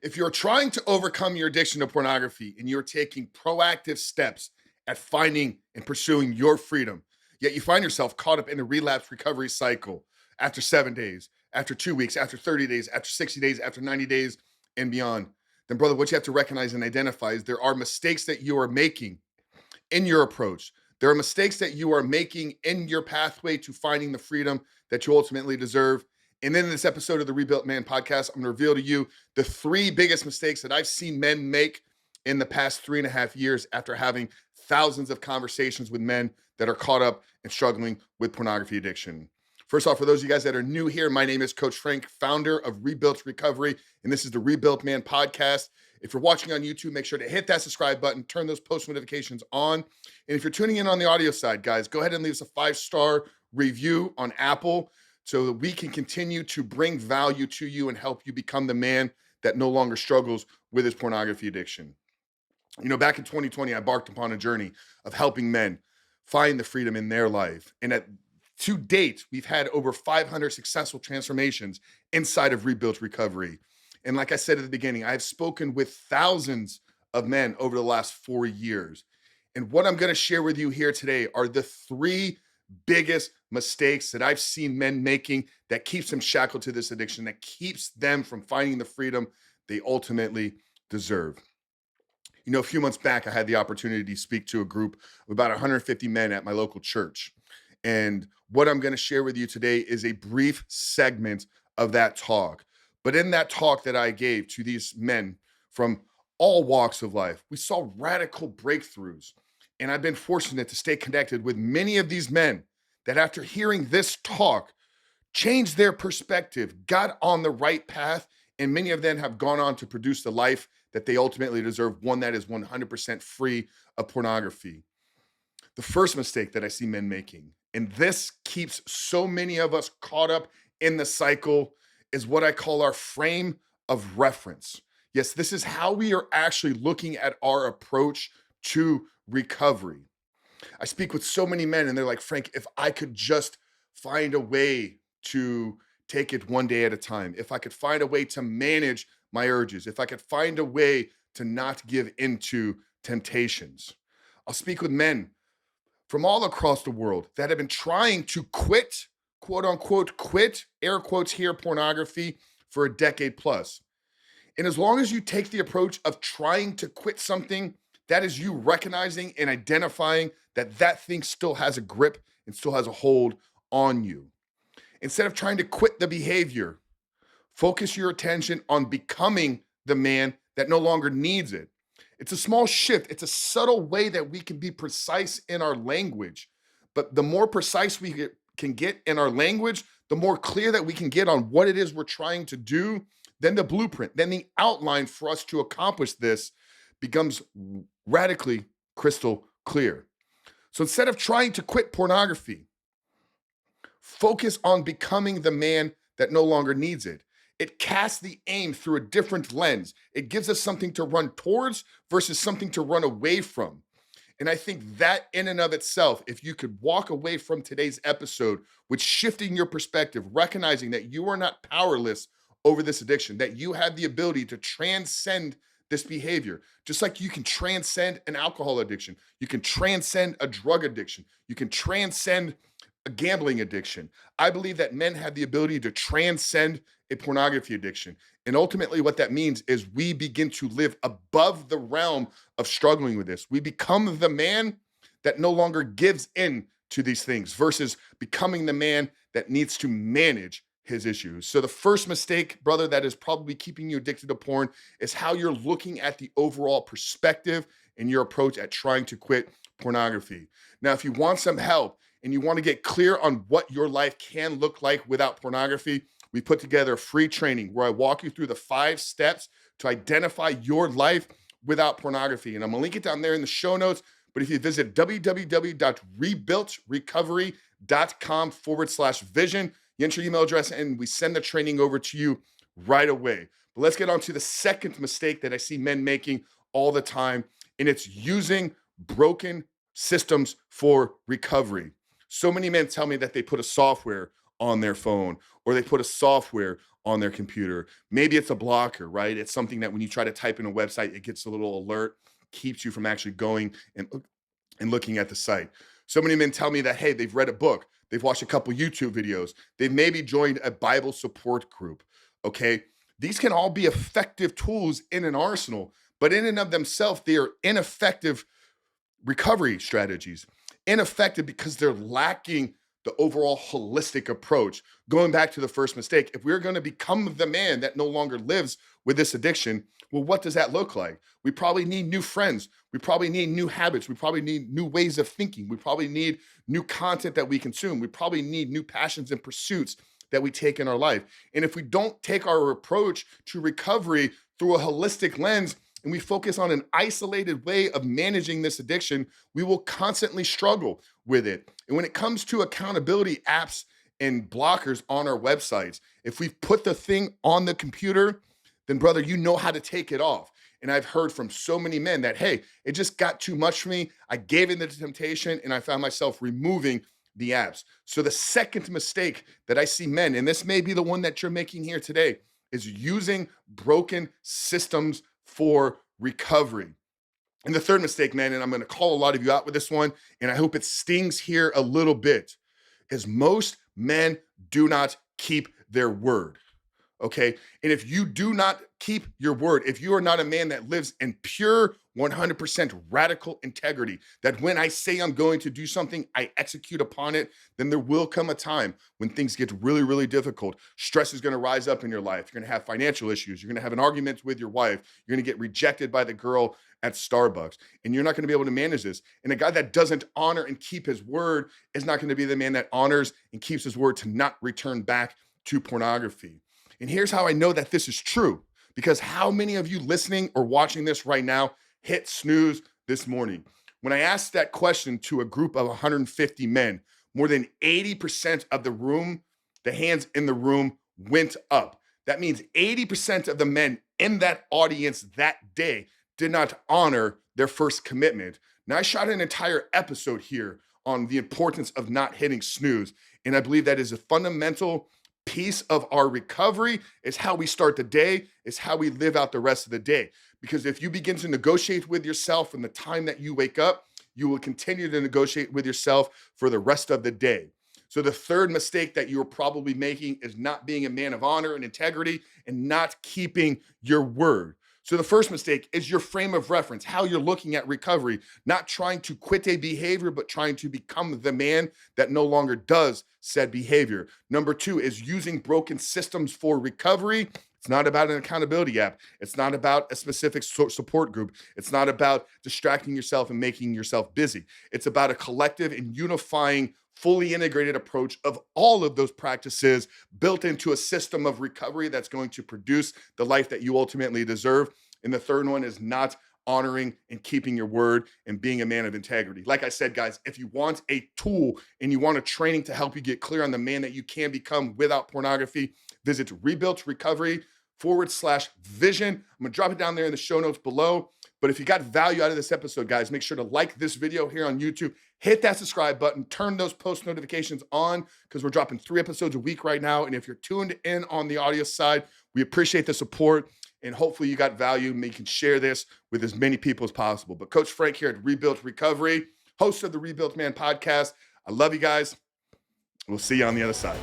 If you're trying to overcome your addiction to pornography and you're taking proactive steps at finding and pursuing your freedom, yet you find yourself caught up in a relapse recovery cycle after 7 days, after 2 weeks, after 30 days, after 60 days, after 90 days, and beyond, then, brother, what you have to recognize and identify is there are mistakes that you are making in your approach. There are mistakes that you are making in your pathway to finding the freedom that you ultimately deserve. And then in this episode of the Rebuilt Man podcast, I'm going to reveal to you the three biggest mistakes that I've seen men make in the past 3.5 years after having thousands of conversations with men that are caught up and struggling with pornography addiction. First off, for those of you guys that are new here, my name is Coach Frank, founder of Rebuilt Recovery, and this is the Rebuilt Man podcast. If you're watching on YouTube, make sure to hit that subscribe button, turn those post notifications on. And if you're tuning in on the audio side, guys, go ahead and leave us a 5-star review on Apple so that we can continue to bring value to you and help you become the man that no longer struggles with his pornography addiction. You know, back in 2020, I embarked upon a journey of helping men find the freedom in their life. And to date, we've had over 500 successful transformations inside of Rebuilt Recovery. And like I said at the beginning, I've spoken with thousands of men over the last 4 years. And what I'm going to share with you here today are the three biggest mistakes that I've seen men making that keeps them shackled to this addiction, that keeps them from finding the freedom they ultimately deserve. You know, a few months back, I had the opportunity to speak to a group of about 150 men at my local church. And what I'm going to share with you today is a brief segment of that talk. But in that talk that I gave to these men from all walks of life, we saw radical breakthroughs. And I've been fortunate to stay connected with many of these men that after hearing this talk, changed their perspective, got on the right path, and many of them have gone on to produce the life that they ultimately deserve, one that is 100% free of pornography. The first mistake that I see men making, and this keeps so many of us caught up in the cycle, is what I call our frame of reference. Yes, this is how we are actually looking at our approach to recovery. I speak with so many men and they're like, Frank, if I could just find a way to take it one day at a time, if I could find a way to manage my urges, if I could find a way to not give into temptations. I'll speak with men from all across the world that have been trying to quit, quote unquote, quit, air quotes here, pornography for a decade plus. And as long as you take the approach of trying to quit something, that is you recognizing and identifying that that thing still has a grip and still has a hold on you. Instead of trying to quit the behavior, focus your attention on becoming the man that no longer needs it. It's a small shift. It's a subtle way that we can be precise in our language. But the more precise we can get in our language, the more clear that we can get on what it is we're trying to do, then the blueprint, then the outline for us to accomplish this becomes radically crystal clear. So instead of trying to quit pornography, focus on becoming the man that no longer needs it. It casts the aim through a different lens. It gives us something to run towards versus something to run away from. And I think that in and of itself, if you could walk away from today's episode with shifting your perspective, recognizing that you are not powerless over this addiction, that you have the ability to transcend this behavior, just like you can transcend an alcohol addiction, you can transcend a drug addiction, you can transcend a gambling addiction. I believe that men have the ability to transcend a pornography addiction. And ultimately, what that means is we begin to live above the realm of struggling with this. We become the man that no longer gives in to these things versus becoming the man that needs to manage his issues. So the first mistake, brother, that is probably keeping you addicted to porn is how you're looking at the overall perspective and your approach at trying to quit pornography. Now, if you want some help and you want to get clear on what your life can look like without pornography, we put together a free training where I walk you through the 5 steps to identify your life without pornography. And I'm going to link it down there in the show notes. But if you visit www.rebuiltrecovery.com/vision, you enter your email address and we send the training over to you right away. But let's get on to the second mistake that I see men making all the time, and it's using broken systems for recovery. So many men tell me that they put a software on their phone, or they put a software on their computer. Maybe it's a blocker, right? It's something that when you try to type in a website, it gets a little alert, keeps you from actually going and looking at the site. So many men tell me that, hey, they've read a book, they've watched a couple YouTube videos, they've maybe joined a Bible support group. Okay. These can all be effective tools in an arsenal, but in and of themselves, they are ineffective recovery strategies. Ineffective because they're lacking the overall holistic approach. Going back to the first mistake, if we're going to become the man that no longer lives with this addiction, well, what does that look like? We probably need new friends. We probably need new habits. We probably need new ways of thinking. We probably need new content that we consume. We probably need new passions and pursuits that we take in our life. And if we don't take our approach to recovery through a holistic lens, and we focus on an isolated way of managing this addiction, we will constantly struggle with it. And when it comes to accountability apps and blockers on our websites, if we've put the thing on the computer, then brother, you know how to take it off. And I've heard from so many men that, hey, it just got too much for me. I gave in to the temptation and I found myself removing the apps. So the second mistake that I see men, and this may be the one that you're making here today, is using broken systems for recovery. And the third mistake, man, and I'm going to call a lot of you out with this one, and I hope it stings here a little bit, is most men do not keep their word. Okay. And if you do not keep your word, if you are not a man that lives in pure 100% radical integrity, that when I say I'm going to do something, I execute upon it, then there will come a time when things get really, really difficult. Stress is going to rise up in your life. You're going to have financial issues. You're going to have an argument with your wife. You're going to get rejected by the girl at Starbucks, and you're not going to be able to manage this. And a guy that doesn't honor and keep his word is not going to be the man that honors and keeps his word to not return back to pornography. And here's how I know that this is true, because how many of you listening or watching this right now hit snooze this morning? When I asked that question to a group of 150 men, more than 80% of the room, the hands in the room went up. That means 80% of the men in that audience that day did not honor their first commitment. Now, I shot an entire episode here on the importance of not hitting snooze. And I believe that is a fundamental piece of our recovery. Is how we start the day, is how we live out the rest of the day. Because if you begin to negotiate with yourself from the time that you wake up, you will continue to negotiate with yourself for the rest of the day. So the third mistake that you're probably making is not being a man of honor and integrity and not keeping your word. So the first mistake is your frame of reference, how you're looking at recovery, not trying to quit a behavior, but trying to become the man that no longer does said behavior. Number two is using broken systems for recovery. It's not about an accountability app. It's not about a specific support group. It's not about distracting yourself and making yourself busy. It's about a collective and unifying, fully integrated approach of all of those practices built into a system of recovery that's going to produce the life that you ultimately deserve. And the third one is not honoring and keeping your word and being a man of integrity. Like I said, guys, if you want a tool and you want a training to help you get clear on the man that you can become without pornography, visit rebuiltrecovery.com/vision. I'm going to drop it down there in the show notes below. But if you got value out of this episode, guys, make sure to like this video here on YouTube, hit that subscribe button, turn those post notifications on, because we're dropping 3 episodes a week right now. And if you're tuned in on the audio side, we appreciate the support. And hopefully you got value and you can share this with as many people as possible. But Coach Frank here at Rebuilt Recovery, host of the Rebuilt Man podcast. I love you guys. We'll see you on the other side.